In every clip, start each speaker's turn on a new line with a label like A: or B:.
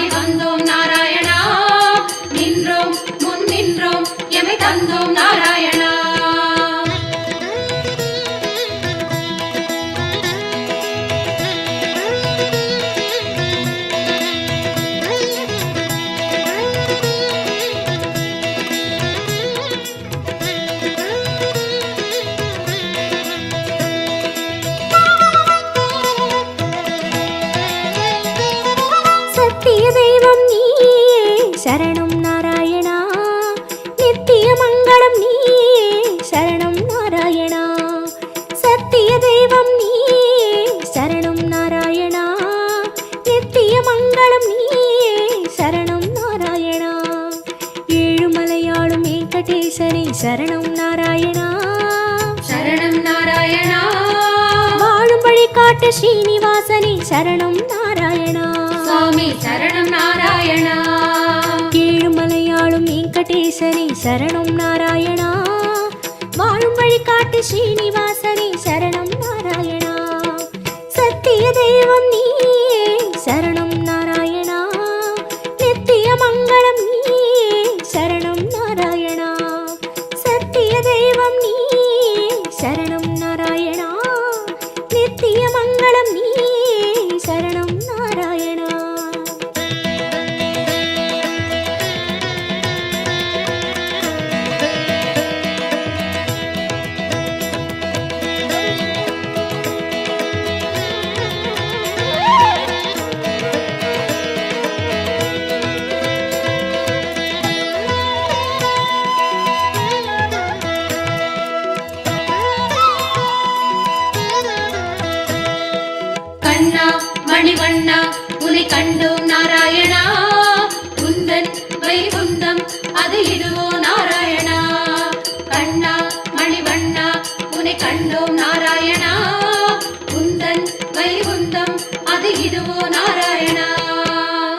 A: நாடி வந்தோம் நாராயணா, நின்றோம் முன் நின்றோம் எமை தந்தோம் நாராயணா.
B: சத்திய தெய்வம் நீயே சரணம் நாராயணா, நித்திய மங்களம் நீயே சரணம் நாராயணா. சத்திய தெய்வம் நீயே சரணம் நாராயணா, நித்திய மங்களம் நீயே சரணம் நாராயணா. ஏழுமலையாளும் வெங்கடேசனே சரணம் நாராயணா,
A: சரணம் நாராயணா.
B: வாழும் வழிகாட்டு ஸ்ரீனிவாசனே சரணம் நாராயணா,
A: சுவாமி சரணம் நாராயணா.
B: ஏழுமலையாளும் வெங்கடேசனே சரணம் நாராயணா, வாழும் வழிகாட்டு ஸ்ரீனிவாசனே சரணம் நாராயணா. சத்திய தெய்வம் நீயே சரணம் நாராயணா, நித்திய மங்களம் நீயே சரணம் நாராயணா. சத்திய தெய்வம் நீயே சரணம் நாராயணா, நித்திய மங்களம் நீயே சரணம் நாராயணா.
A: கண்ணா மணிவண்ணா உனை கண்டோம் நாராயணா, உந்தன் வைகுந்தம் அது இதுவோ நாராயணா. கண்ணா மணிவண்ணா உனை கண்டோம் நாராயணா, உந்தன் வைகுந்தம் அது இதுவோ நாராயணா.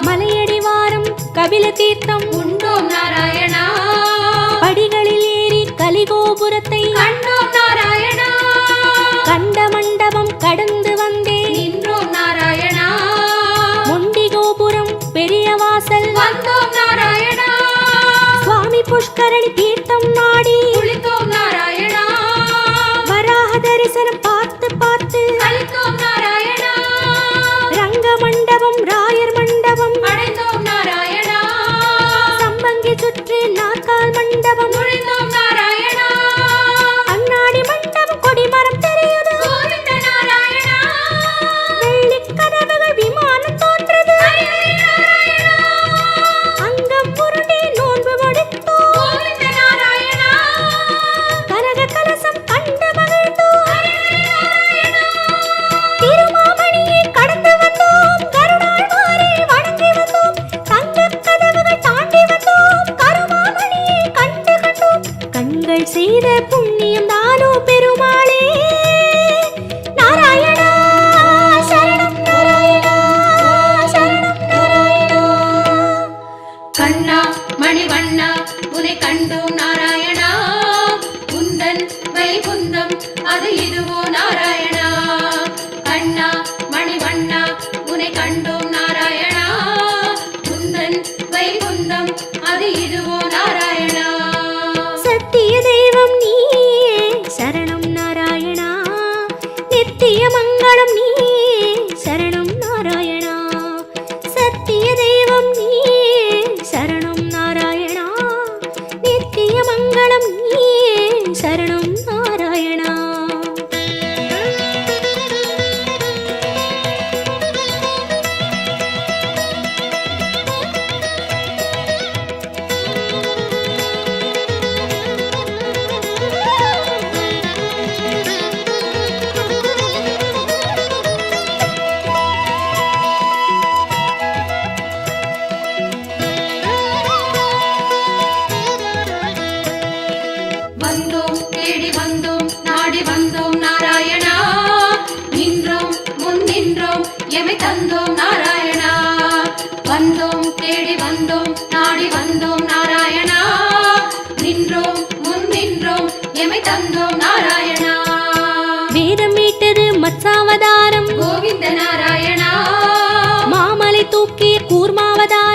B: மலையடிவாரம் கபில தீர்த்தம்
A: உண்டோம் நாராயணா,
B: படிகளில் ஏறி கலிகோபுரத்தை
A: கண்டோம் நாராயணா.
B: கண்ட மண்டபம் கடந்து வந்தேன்
A: நின்றோம் நாராயணா,
B: முண்டி கோபுரம் பெரிய வாசல்
A: வந்தோம் நாராயணா.
B: சுவாமி புஷ்கரணி தீர்த்தம் நாடி
A: குளித்தோம் நாராயணா,
B: வராக தரிசனம் பார்த்து பார்த்து
A: கழித்தோம் நாராயணா.
B: ரங்க மண்டபம் ராயர் மண்டபம்
A: அடைந்தோம் நாராயணா,
B: சம்பங்கி சுற்றி நாற்கால் மண்டபம்
A: நுழைந்தோம் நாராயணா.
B: அண்ணாடி மண்டபம் கொடிமரம் தெரியுது
A: கோவிந்த நாராயணா,
B: வெள்ளி கதவுகள் விமானம் தோன்றது
A: ஹரிஹரி நாராயணா.
B: அங்கம் புருண்டி நோன்பு முடித்தோம்
A: கோவிந்த நாராயணா,
B: கனக கலசம் கண்டு மகிழ்ந்தோம்
A: ஹரிஹரி நாராயணா.
B: திருமாமணியை கடந்து வந்தோம் கருடாழ்வாரை வணங்கி வந்தோம் தங்கக் கதவுகள் தாண்டி வந்தோம் கருமாமணியை கண்டு கண்டோம். கண்கள் செய்த புண்ணியம் தானோ பெருமாளே நாராயணா சரணம் நாராயணா சரணம் நாராயணா.
A: கண்ணா மணிவண்ணா உனை கண்டோம் நாராயணா, உந்தன் வைகுந்தம் அது இதுவோ நாராயணா. கண்ணா மணிவண்ணா உனை கண்டோம் நாராயணா, உந்தன் வைகுந்தம் அது இதுவோ நாராயணா.
B: சத்திய தெய்வம் நீயே சரணம் நாராயணா, நித்திய மங்களம் நீயே சரணம் நாராயணா. சத்திய தெய்வம் நீயே சரணம் நாராயணா, நித்திய மங்களம் நீயே சரணம் நாராயணா.
A: வந்தோம் தேடி வந்தோம் நாடி வந்தோம் நாராயணா, நின்றோம் முன் நின்றோம் எமை தந்தோம் நாராயணா. வந்தோம் தேடி வந்தோம் நாடி வந்தோம் நாராயணா, நின்றோம் முன் நின்றோம் எமை தந்தோம் நாராயணா.
B: வேதம் மீட்டது மத்சாவதாரம்
A: கோவிந்த நாராயணா,
B: மாமலை தூக்கிய கூர்மாவதாரம்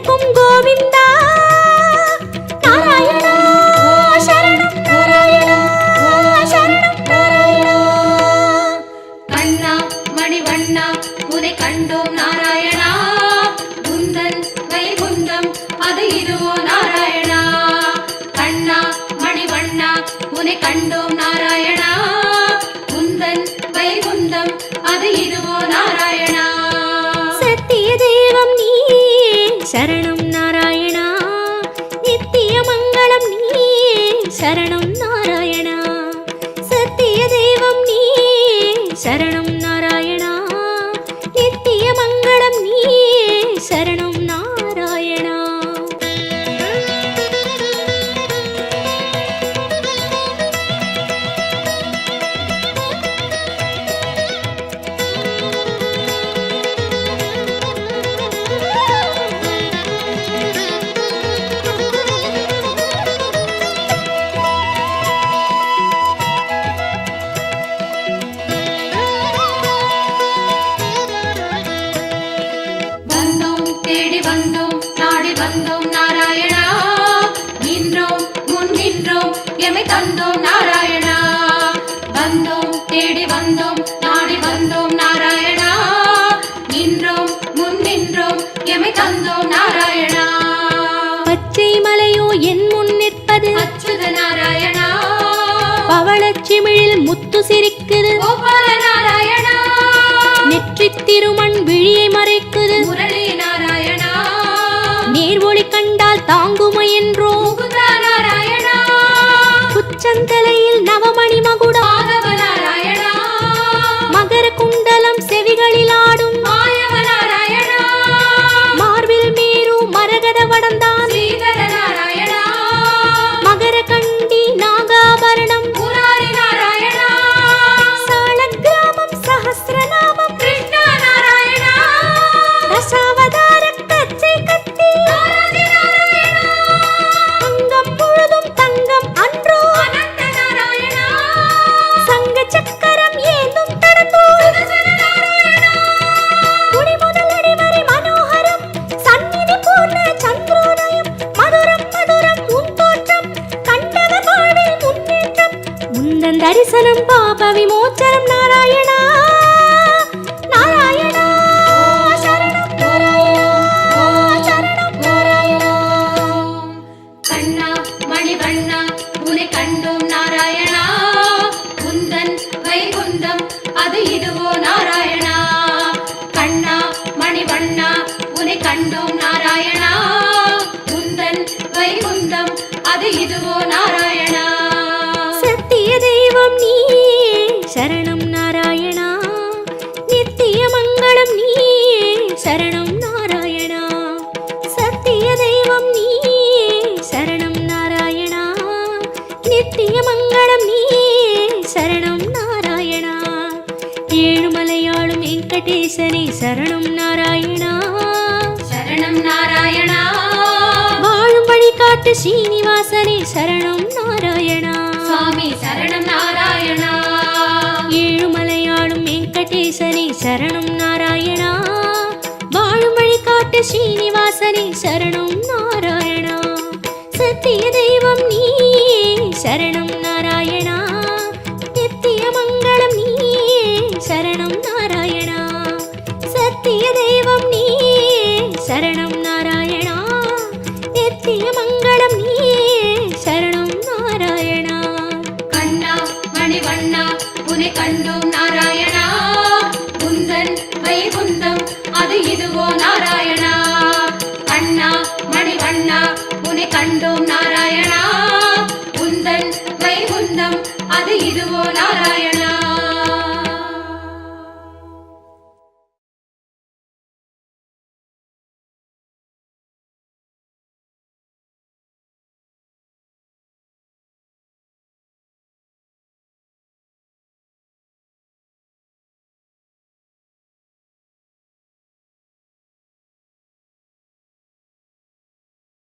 B: சேர்க்கும் கோவிந்தா நாராயணா சரணம் நாராயணா சரணம் நாராயணா.
A: கண்ணா மணிவண்ணா உனை கண்டோம் நாராயணா உந்தன் வைகுந்தம் அது இதுவோ நாராயணா. கண்ணா மணிவண்ணா உனை கண்டோம் நாராயணா உந்தன் வைகுந்தம் அது இதுவோ நாராயணா.
B: சத்திய தெய்வம் நீயே சரணம் நாராயணா நித்திய மங்களம் நீயே சரணம் நாராயணா. சத்திய தெய்வம் நீயே சரணம் நாராயணா நித்திய மங்களம் நீயே சரணம் நாராயணா.
A: வந்தோம் தேடி வந்தோம் நாடி வந்தோம் நாராயணா நின்றோம் முன் நின்றோம் எமை தந்தோம் நாராயணா. வந்தோம் தேடி வந்தோம் நாடி வந்தோம் நாராயணா நின்றோம் முன் நின்றோம் எமை தந்தோம் நாராயணா.
B: பச்சை மலையோ என் முன் நிற்பது
A: அச்சுத நாராயணா
B: பவளச்சிமிழில் முத்து சிரிக்குது
A: கோபால நாராயணா
B: நெற்றித் திருமண் விழியை மறைக்குது
A: முரளி நாராயணா
B: நேர் ஒளி கண்டால் தாங்குமோ என்றோ
A: முகுந்தா நாராயணா
B: உச்சந்தலையில் நவமணி மகுடம்
A: மாதவ நாராயணா
B: மகர குண்டலம் செவிகளில் ஆடும்
A: மாயவ நாராயணா
B: மார்பில் மேரு மரகத வடந்தான்
A: ஸ்ரீதர நாராயணா
B: மகர கண்டி நாகாபரணம்
A: முராரி நாராயணா
B: சாலக்கிராமம் சஹஸ்ரநாமம்
A: கிருஷ்ணா நாராயணா
B: தசாவதார கச்சை கட்டி
A: ஆராதி நாராயணா
B: அங்கம் முழுதும் தங்கம் அன்றோ
A: அனந்த நாராயணா
B: சங்க சக்கரம் ஏந்தும் தடந்தோடு
A: சுதர்சன நாராயணா
B: குடி முதல் அடிவரை மனோகரம் சந்நிதி பூர்ண சந்திரோதயம் மதுரம் மதுரம் உன் தோற்றம் கண்டவர் வாழ்வில் முன்னேற்றம் உந்தன் தரிசனம் பாப விமோச்சனம் நாராயணா நாராயணா சரணம் நாராயணா சரணம் நாராயணா.
A: கண்ணா மணிவண்ணா உனை கண்டோம் நாராயணா உந்தன் வைகுந்தம் அது இதுவோ நாராயணா. கண்ணா மணிவண்ணா உனை கண்டோம் நாராயணா உந்தன் வைகுந்தம் அது இதுவோ நாராயணா.
B: சத்திய தெய்வம் நீயே சரணம் நாராயணா நித்திய மங்களம் நீயே சரணம் நாராயணா. சத்திய தெய்வம் நீயே சரணம் நாராயணா நித்திய மங்களம் நீயே சரணம் நாராயணா. ஏழுமலையாளும் வெங்கடேசனே சரணம் நாராயணா
A: சரணம் நாராயணா
B: வாழும் வழிகாட்டு ஸ்ரீனிவாசனே சரணம் நாராயணா.
A: சுவாமி சரணம் நாராயணா
B: ஏழுமலையாளும் வெங்கடேசனே சரணம் நாராயணா வாழும் வழிகாட்டு ஸ்ரீனிவாசனே சரணம் நாராயணா. சத்திய தெய்வம் நீயே சரணம் நாராயணா நித்திய மங்களம் நீயே சரணம் நாராயணா. சத்திய தெய்வம் நீயே சரணம் நாராயணா நித்திய மங்களம் நீயே சரணம் நாராயணா.
A: கண்ணா மணிவண்ணா உனை கண்டோம் நாராயணா உந்தன் வைகுந்தம் அது இதுவோ நாராயணா. கண்ணா மணிவண்ணா உனை கண்டோம் நாராயணா உந்தன் வைகுந்தம் அது இதுவோ நாராயணா.